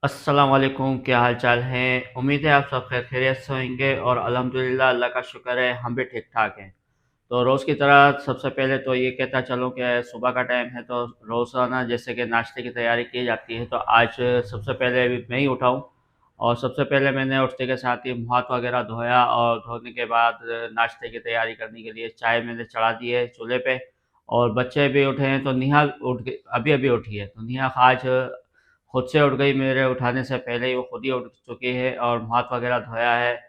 अस्सलाम वालेकुम, क्या हाल चाल है। उम्मीद है आप सब खैर खैरियत से होंगे और अल्हम्दुलिल्लाह अल्लाह का शुक्र है हम भी ठीक ठाक हैं। तो रोज़ की तरह सबसे पहले तो ये कहता चलूँ कि सुबह का टाइम है तो रोज़ाना जैसे कि नाश्ते की तैयारी की जाती है, तो आज सबसे पहले अभी मैं ही उठा हूँ और सबसे पहले मैंने उठते के साथ ही मुँह हाथ वगैरह धोया और धोने के बाद नाश्ते की तैयारी करने के लिए चाय मैंने चढ़ा दी है चूल्हे पे। और बच्चे भी उठे हैं तो नेहा उठ के अभी-अभी उठी है, तो नेहा आज खुद से उठ गई, मेरे उठाने से पहले ही वो खुद ही उठ चुकी है और मुँह हाथ वगैरह धोया है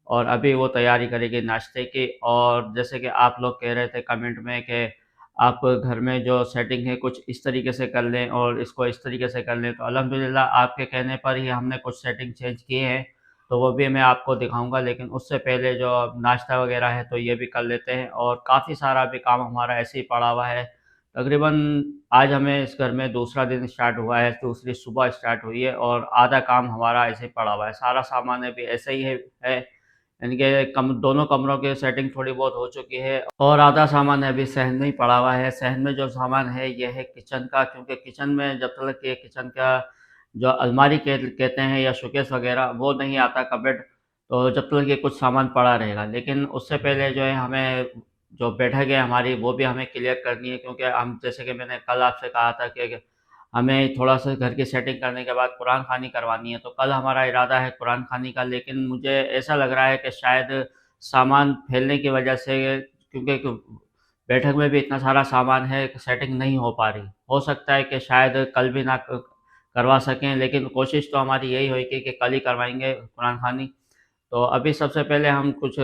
और अभी वो तैयारी करेगी नाश्ते की। और जैसे कि आप लोग कह रहे थे कमेंट में कि आप घर में जो सेटिंग है कुछ इस तरीके से कर लें और इसको इस तरीके से कर लें, तो अल्हम्दुलिल्लाह आपके कहने पर ही हमने कुछ सेटिंग चेंज किए हैं, तो वो भी मैं आपको दिखाऊँगा। लेकिन उससे पहले जो अब नाश्ता वगैरह है तो ये भी कर लेते हैं और काफ़ी सारा भी काम हमारा ऐसे ही पड़ा हुआ है। तकरीबन आज हमें इस घर में दूसरा दिन स्टार्ट हुआ है, दूसरी सुबह स्टार्ट हुई है और आधा काम हमारा ऐसे ही पड़ा हुआ है। सारा सामान अभी ऐसे ही है, यानी कि दोनों कमरों की सेटिंग थोड़ी बहुत हो चुकी है और आधा सामान अभी सहन में ही पड़ा हुआ है। सहन में जो सामान है ये है किचन का, क्योंकि किचन में जब तक कि किचन का जो अलमारी कहते हैं या शोकेस वगैरह वो नहीं आता कबर्ड, तो जब तक ये कुछ सामान पड़ा रहेगा। लेकिन उससे पहले जो है हमें जो बैठक है हमारी वो भी हमें क्लियर करनी है, क्योंकि हम जैसे कि मैंने कल आपसे कहा था कि हमें थोड़ा-सा घर की सेटिंग करने के बाद कुरान ख़ानी करवानी है, तो कल हमारा इरादा है कुरान ख़ानी का। लेकिन मुझे ऐसा लग रहा है कि शायद सामान फैलने की वजह से, क्योंकि बैठक में भी इतना सारा सामान है कि सेटिंग नहीं हो पा रही। हो सकता है कि शायद कल भी ना करवा सकें, लेकिन कोशिश तो हमारी यही होएगी कि कल ही करवाएँगे कुरान ख़ानी। तो अभी सबसे पहले हम कुछ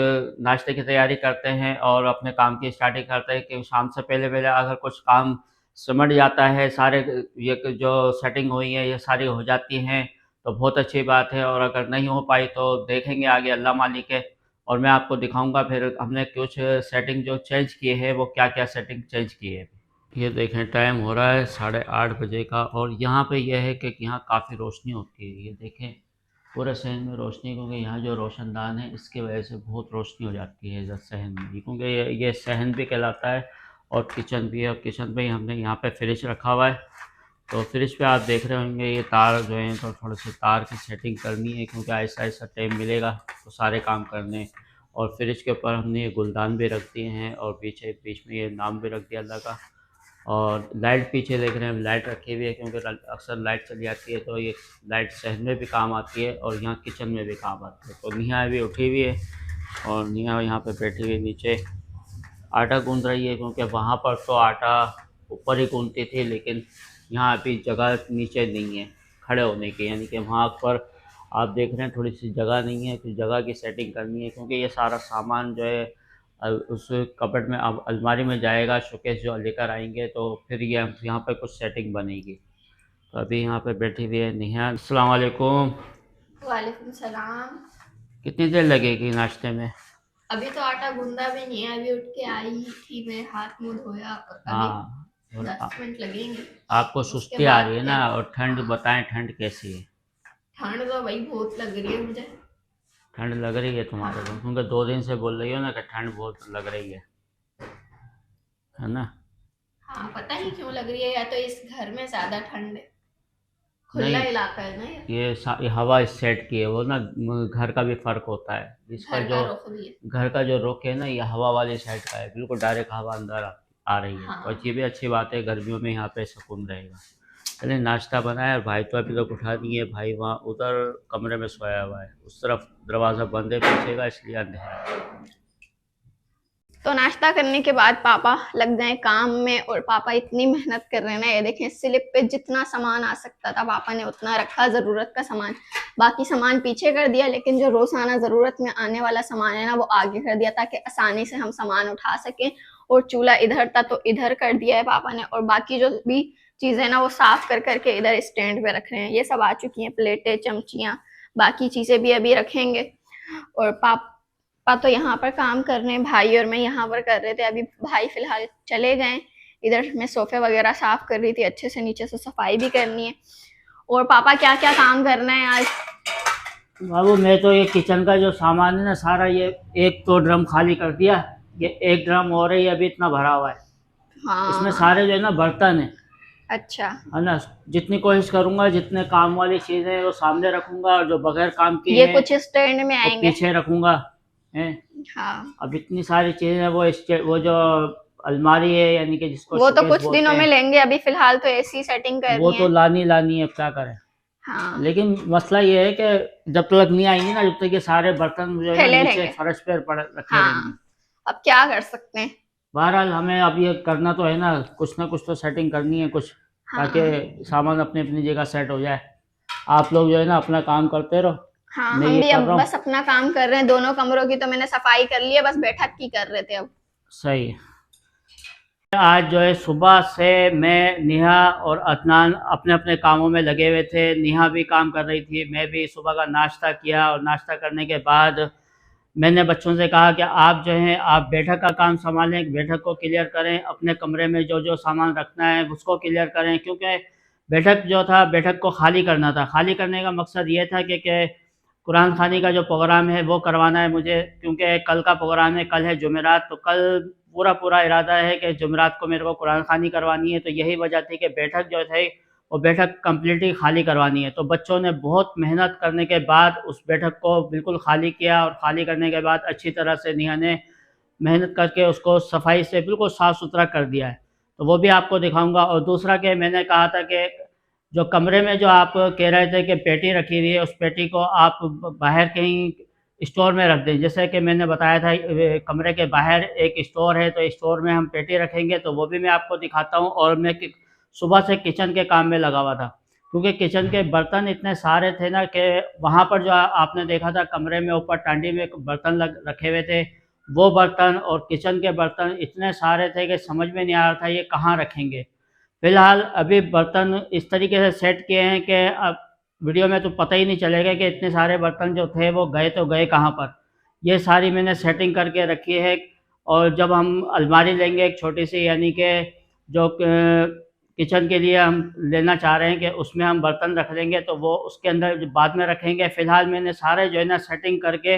नाश्ते की तैयारी करते हैं और अपने काम की स्टार्टिंग करते हैं कि शाम से पहले-पहले अगर कुछ काम सिमट जाता है, सारे ये जो सेटिंग हुई है ये सारी हो जाती हैं, तो बहुत अच्छी बात है। और अगर नहीं हो पाई तो देखेंगे आगे, अल्लाह मालिक है। और मैं आपको दिखाऊँगा फिर हमने कुछ सेटिंग जो चेंज की है वो क्या-क्या सेटिंग चेंज की है। ये देखें टाइम हो रहा है 8:30 बजे का और यहाँ पे ये है कि यहाँ काफ़ी रोशनी होती है। ये देखें पूरे शहर में रोशनी, क्योंकि यहाँ जो रोशनदान है इसकी वजह से बहुत रोशनी हो जाती है इधर सहन में भी, क्योंकि ये सहन भी कहलाता है और किचन भी है। और किचन पे ही हमने यहाँ पे फ्रिज रखा हुआ है, तो फ्रिज पे आप देख रहे होंगे ये तार जो हैं, तो थोड़े से तार की सेटिंग करनी है, क्योंकि ऐसा-ऐसा टाइम मिलेगा तो सारे काम करने। और फ्रिज के ऊपर हमने ये गुलदान भी रख दिए हैं और पीछे बीच में ये नाम भी रख दिया अल्लाह का। और लाइट पीछे देख रहे हैं, लाइट रखी हुई है, क्योंकि अक्सर लाइट चली जाती है तो ये लाइट सहन में भी काम आती है और यहाँ किचन में भी काम आती है। तो नेहा अभी उठी हुई है और नेहा यहाँ पे बैठी हुई नीचे आटा गूंद रही है, क्योंकि वहाँ पर तो आटा ऊपर ही गूंदती थी, लेकिन यहाँ अभी जगह नीचे नहीं है खड़े होने की, यानी कि वहाँ पर आप देख रहे हैं थोड़ी सी जगह नहीं है, तो जगह की सेटिंग करनी है, क्योंकि ये सारा सामान जो है उस कबर्ड में अब अलमारी में जाएगा, शोकेस जो लेकर आएँगे तो फिर ये यहाँ पे कुछ सेटिंग बनेगी। तो अभी यहाँ पे बैठी हुई है नेहा। अस्सलाम वालेकुम। वालेकुम सलाम। कितनी देर लगेगी नाश्ते में? अभी तो आटा गूंदा भी नहीं है, अभी उठ के आई थी, मैं हाथ मुंह धोया और अभी हाँ, और 10 मिनट लगेंगे। आपको उसके सुस्ती आ बाद रही है फिर ना, और ठंड बताएं, ठंड कैसी है? ठंड तो भाई बहुत लग रही है मुझे। ठंड लग रही है तुम्हारे को, हाँ। क्योंकि 2 दिन से बोल रही हो ना कि ठंड बहुत लग रही है ना? हाँ, पता नहीं क्यों लग रही है, या तो इस घर में ज्यादा ठंड है, खुला नहीं, इलाका है ना ये। ये हवा इस सेट की है, वो ना घर का भी फर्क होता है, इसका घर जो का रुख भी है। घर का जो रुख है ना ये हवा वाली साइड का है, बिल्कुल डायरेक्ट हवा अंदर आ रही है, तो हाँ। ये भी अच्छी बात है, गर्मियों में यहाँ पे सुकून रहेगा। चलिए नाश्ता बनाया और भाई तो अभी तक उठा नहीं है, भाई वहाँ उधर कमरे में सोया हुआ है, उस तरफ दरवाज़ा बंद है पीछे का, इसलिए अंधेरा है। तो नाश्ता करने के बाद पापा लग जाए काम में, और पापा इतनी मेहनत कर रहे हैं ना, ये देखें स्लिप पे जितना सामान आ सकता था पापा ने उतना रखा, जरूरत का सामान, बाकी सामान पीछे कर दिया, लेकिन जो रोजाना जरूरत में आने वाला सामान है ना वो आगे कर दिया, ताकि आसानी से हम सामान उठा सकें। और चूल्हा इधर था तो इधर कर दिया है पापा ने, और बाकी जो भी चीजें ना वो साफ कर करके इधर स्टैंड पे रख रहे हैं। ये सब आ चुकी हैं, प्लेटें, चमचियाँ, बाकी चीजें भी अभी रखेंगे। और पापा तो यहाँ पर काम कर रहे हैं, भाई और मैं यहाँ पर कर रहे थे, अभी भाई फिलहाल चले गए। इधर मैं सोफे वगैरह साफ कर रही थी, अच्छे से नीचे से सफाई भी करनी है। और पापा क्या क्या काम करना है आज? बाबू मैं तो ये किचन का जो सामान है ना सारा, ये एक तो ड्रम खाली कर दिया, ये एक ड्रम और है, ये अभी इतना भरा हुआ है, इसमें हाँ। सारे जो है ना बर्तन है। अच्छा, है ना। जितनी कोशिश करूंगा, जितने काम वाली चीजें हैं वो सामने रखूंगा, और जो बगैर काम की ये हैं कुछ इस ट्रेंड में वो आएंगे। पीछे रखूंगा। हैं। हाँ, अब इतनी सारी चीजें हैं, वो जो अलमारी है, यानी कि जिसको वो तो शोकेस कुछ बोलते दिनों में हैं, लेंगे, अभी फिलहाल तो ऐसी सेटिंग वो करनी तो है। लानी लानी है, अब क्या करें। हाँ, लेकिन मसला ये है कि जब तक नहीं आएंगी ना, जब तक ये सारे बर्तन जो है ना फैले नीचे रहेंगे। फर्श पर पड़ रखे रहेंगे। हाँ, अब क्या कर सकते हैं। बहरहाल हमें अब ये करना तो है ना कुछ तो सेटिंग करनी है कुछ, ताकि हाँ, सामान अपनी अपनी जगह सेट हो जाए। आप लोग जो है ना अपना काम करते रहो, हाँ, मैं हम ये भी कर अब रहा हूँ। बस अपना काम कर रहे हैं, दोनों कमरों की तो मैंने सफाई कर ली है, बस बैठक की कर रहे थे अब। सही है। आज जो है सुबह से मैं, नेहा और अदनान अपने अपने कामों में लगे हुए थे। नेहा भी काम कर रही थी, मैं भी सुबह का नाश्ता किया, और नाश्ता करने के बाद मैंने बच्चों से कहा कि आप जो हैं आप बैठक का काम संभालें, बैठक को क्लियर करें, अपने कमरे में जो जो सामान रखना है उसको क्लियर करें, क्योंकि बैठक जो था, बैठक को खाली करना था। खाली करने का मकसद ये था कि कुरान खानी का जो प्रोग्राम है वो करवाना है मुझे, क्योंकि कल का प्रोग्राम है, कल है जुमेरात, तो कल पूरा पूरा इरादा है कि जुमेरात को मेरे को कुरान खानी करवानी है। तो यही वजह थी कि बैठक जो थी वो बैठक कम्प्लीटली खाली करवानी है। तो बच्चों ने बहुत मेहनत करने के बाद उस बैठक को बिल्कुल खाली किया, और खाली करने के बाद अच्छी तरह से नेहा ने मेहनत करके उसको सफाई से बिल्कुल साफ़ सुथरा कर दिया है। तो वो भी आपको दिखाऊंगा। और दूसरा कि मैंने कहा था कि जो कमरे में जो आप कह रहे थे कि पेटी रखी हुई है, उस पेटी को आप बाहर कहीं स्टोर में रख दें। जैसे कि मैंने बताया था, कमरे के बाहर एक स्टोर है, तो स्टोर में हम पेटी रखेंगे, तो वो भी मैं आपको दिखाता हूँ। और मैं सुबह से किचन के काम में लगा हुआ था, क्योंकि किचन के बर्तन इतने सारे थे ना कि वहाँ पर जो आपने देखा था कमरे में ऊपर टांडी में बर्तन रखे हुए थे, वो बर्तन और किचन के बर्तन इतने सारे थे कि समझ में नहीं आ रहा था ये कहाँ रखेंगे। फिलहाल अभी बर्तन इस तरीके से सेट किए हैं कि अब वीडियो में तो पता ही नहीं चलेगा कि इतने सारे बर्तन जो थे वो गए तो गए कहाँ पर। ये सारी मैंने सेटिंग करके रखी है। और जब हम अलमारी लेंगे एक छोटी सी, यानी कि जो किचन के लिए हम लेना चाह रहे हैं कि उसमें हम बर्तन रख लेंगे, तो वो उसके अंदर बाद में रखेंगे। फ़िलहाल मैंने सारे जो है ना सेटिंग करके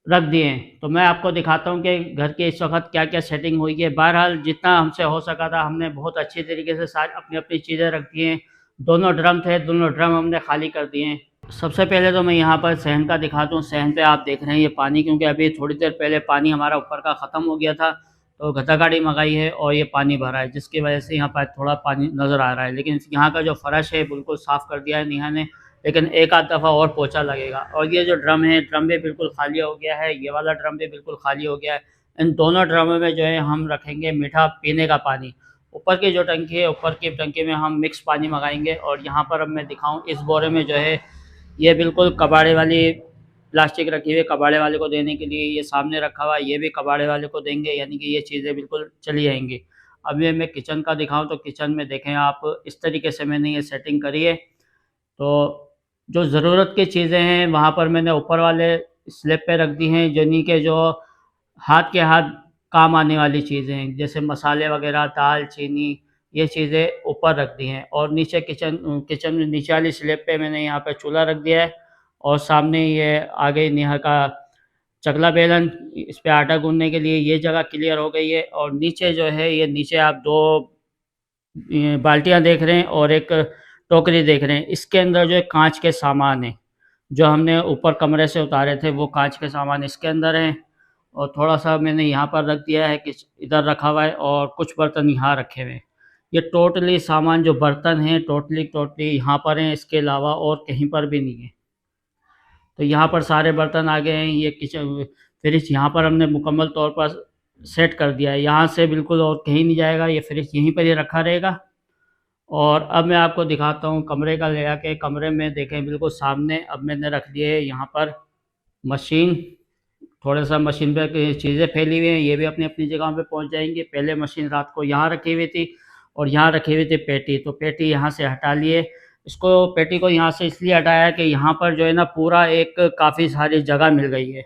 रख दिए हैं। तो मैं आपको दिखाता हूँ कि घर के इस वक्त क्या क्या सेटिंग हुई है। बहरहाल जितना हमसे हो सका था हमने बहुत अच्छी तरीके से सारी अपनी अपनी चीज़ें रख दी हैं। दोनों ड्रम थे, दोनों ड्रम हमने खाली कर दिए हैं। सबसे पहले तो मैं यहाँ पर सहन का दिखाता हूँ। सहन पे आप देख रहे हैं ये पानी, क्योंकि अभी थोड़ी देर पहले पानी हमारा ऊपर का ख़त्म हो गया था, तो गधा गाड़ी मंगाई है और ये पानी भरा है, जिसकी वजह से यहाँ पर थोड़ा पानी नज़र आ रहा है। लेकिन यहाँ का जो फ़र्श है बिल्कुल साफ़ कर दिया है नेहा ने, लेकिन एक आध दफ़ा और पोछा लगेगा। और ये जो ड्रम है, ड्रम भी बिल्कुल खाली हो गया है, ये वाला ड्रम भी बिल्कुल खाली हो गया है। इन दोनों ड्रमों में जो है हम रखेंगे मीठा पीने का पानी। ऊपर की जो टंकी है, ऊपर की टंकी में हम मिक्स पानी मंगाएंगे। और यहाँ पर अब मैं दिखाऊँ, इस बोरे में जो है ये बिल्कुल कबाड़े वाली प्लास्टिक रखी हुई है, कबाड़े वाले को देने के लिए। ये सामने रखा हुआ है, ये भी कबाड़े वाले को देंगे, यानी कि ये चीज़ें बिल्कुल चली जाएंगी। अब ये मैं किचन का दिखाऊं, तो किचन में देखें आप, इस तरीके से मैंने ये सेटिंग करी है। तो जो ज़रूरत की चीज़ें हैं वहाँ पर मैंने ऊपर वाले स्लैब पे रख दी हैं, यानी कि जो हाथ के हाथ काम आने वाली चीज़ें हैं, जैसे मसाले वगैरह, दाल चीनी, ये चीज़ें ऊपर रख दी हैं। और नीचे किचन में नीचे वाली स्लैब पे मैंने यहाँ पे चूल्हा रख दिया है। और सामने ये आ गई नेहा का चकला बेलन, इस पे आटा गूँथने के लिए, ये जगह क्लियर हो गई है। और नीचे जो है, ये नीचे आप 2 बाल्टियाँ देख रहे हैं और एक टोकरी देख रहे हैं। इसके अंदर जो है काँच के सामान हैं, जो हमने ऊपर कमरे से उतारे थे, वो काँच के सामान इसके अंदर हैं। और थोड़ा-सा मैंने यहाँ पर रख दिया है, कि इधर रखा हुआ है, और कुछ बर्तन यहाँ रखे हुए हैं। ये टोटली सामान जो बर्तन हैं टोटली यहाँ पर हैं, इसके अलावा और कहीं पर भी नहीं है। तो यहाँ पर सारे बर्तन आ गए हैं। ये किचन फ्रिज यहाँ पर हमने मुकम्मल तौर पर सेट कर दिया है, यहाँ से बिल्कुल और कहीं नहीं जाएगा, ये फ्रिज यहीं पर ही रखा रहेगा। और अब मैं आपको दिखाता हूँ कमरे का ले आके। कमरे में देखें बिल्कुल सामने अब मैंने रख दिए है यहाँ पर मशीन। थोड़ा सा मशीन पे चीज़ें फैली हुई हैं, ये भी अपनी अपनी जगह पे पहुँच जाएंगी। पहले मशीन रात को यहाँ रखी हुई थी, और यहाँ रखी हुई थी पेटी, तो पेटी यहाँ से हटा लिए। इसको पेटी को यहाँ से इसलिए हटाया कि यहाँ पर जो है ना पूरा एक काफ़ी सारी जगह मिल गई है।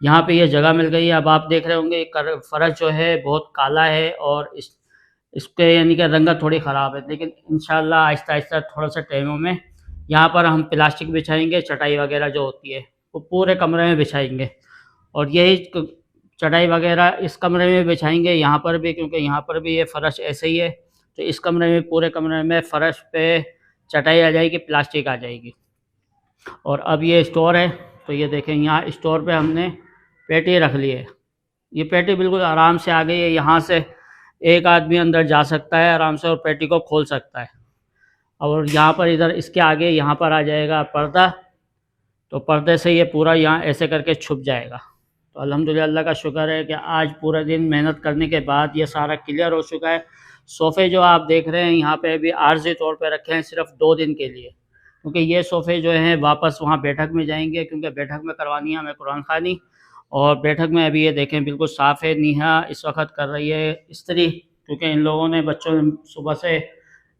यहाँ पे ये जगह मिल गई है। अब आप देख रहे होंगे फ़र्श जो है बहुत काला है, और इसके यानी कि रंगत थोड़ी ख़राब है, लेकिन इंशाल्लाह आहिस्ता-आहिस्ता थोड़ा-सा टाइमों में यहाँ पर हम प्लास्टिक बिछाएँगे, चटाई वगैरह जो होती है वो पूरे कमरे में बिछाएँगे। और यही चटाई वगैरह इस कमरे में बिछाएँगे, यहाँ पर भी, क्योंकि यहाँ पर भी ये फ़र्श ऐसे ही है। तो इस कमरे में, पूरे कमरे में फ़र्श पे चटाई आ जाएगी, प्लास्टिक आ जाएगी। और अब ये स्टोर है, तो ये देखें यहाँ स्टोर पे हमने पेटी रख ली है। ये पेटी बिल्कुल आराम से आ गई है, यहाँ से एक आदमी अंदर जा सकता है आराम से और पेटी को खोल सकता है। और यहाँ पर इधर इसके आगे यहाँ पर आ जाएगा पर्दा, तो पर्दे से ये पूरा यहाँ ऐसे करके छुप जाएगा। तो अल्हम्दुलिल्लाह, अल्लाह का शुक्र है कि आज पूरे दिन मेहनत करने के बाद ये सारा क्लियर हो चुका है। सोफ़े जो आप देख रहे हैं यहाँ पे अभी आर्जी तौर पे रखे हैं सिर्फ 2 दिन के लिए, क्योंकि ये सोफ़े जो हैं वापस वहाँ बैठक में जाएंगे, क्योंकि बैठक में करवानी है हमें कुरान खानी। और बैठक में अभी ये देखें बिल्कुल साफ़ है। नेहा इस वक्त कर रही है इस्त्री, क्योंकि इन लोगों ने, बच्चों ने सुबह से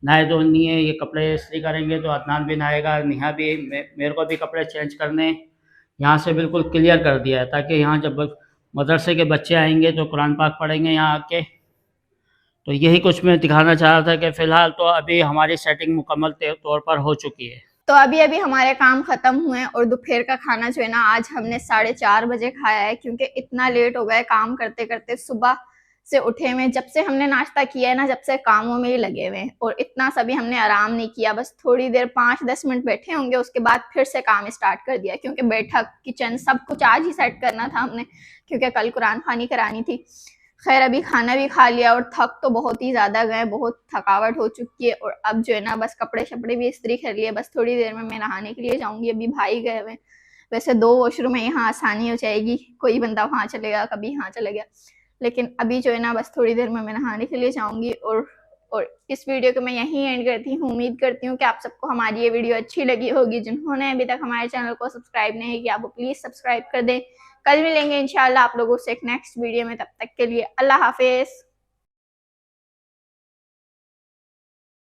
नहाए धोए नहीं है। ये कपड़े इस्त्री करेंगे तो अदनान भी नहाएगा, नेहा भी, मेरे को भी कपड़े चेंज करने। यहाँ से बिल्कुल क्लियर कर दिया है ताकि यहाँ जब मदरसे के बच्चे आएंगे तो कुरान पाक पढ़ेंगे यहाँ आके। तो यही कुछ मैं दिखाना चाह रहा था कि फ़िलहाल तो अभी हमारी सेटिंग मुकम्मल तौर पर हो चुकी है। तो अभी हमारे काम खत्म हुए और दोपहर का खाना जो है ना आज हमने 4:30 बजे खाया है, क्योंकि इतना लेट हो गया काम करते करते। सुबह से उठे हुए, जब से हमने नाश्ता किया है ना, जब से कामों में ही लगे हुए हैं, और इतना सभी हमने आराम नहीं किया। बस थोड़ी देर 5-10 मिनट बैठे होंगे, उसके बाद फिर से काम स्टार्ट कर दिया, क्योंकि बैठक, किचन, सब कुछ आज ही सेट करना था हमने, क्योंकि कल कुरान खानी करानी थी। खैर अभी खाना भी खा लिया और थक तो बहुत ही ज़्यादा गए, बहुत थकावट हो चुकी है। और अब जो है ना बस कपड़े शपड़े भी इस्त्री कर लिए, बस थोड़ी देर में मैं नहाने के लिए जाऊंगी। अभी भाई गए हुए, वैसे 2 वॉशरूम है, यहाँ आसानी हो जाएगी, कोई बंदा वहाँ चलेगा, कभी यहाँ चला गया। लेकिन अभी जो है ना बस थोड़ी देर में मैं नहाने के लिए जाऊंगी। और इस वीडियो को मैं यहीं एंड करती हूँ। उम्मीद करती हूँ कि आप सबको हमारी ये वीडियो अच्छी लगी होगी। जिन्होंने अभी तक हमारे चैनल को सब्सक्राइब नहीं किया वो प्लीज़ सब्सक्राइब कर दें। कल मिलेंगे इंशाल्लाह आप लोगों से एक नेक्स्ट वीडियो में, तब तक के लिए अल्लाह हाफिज़।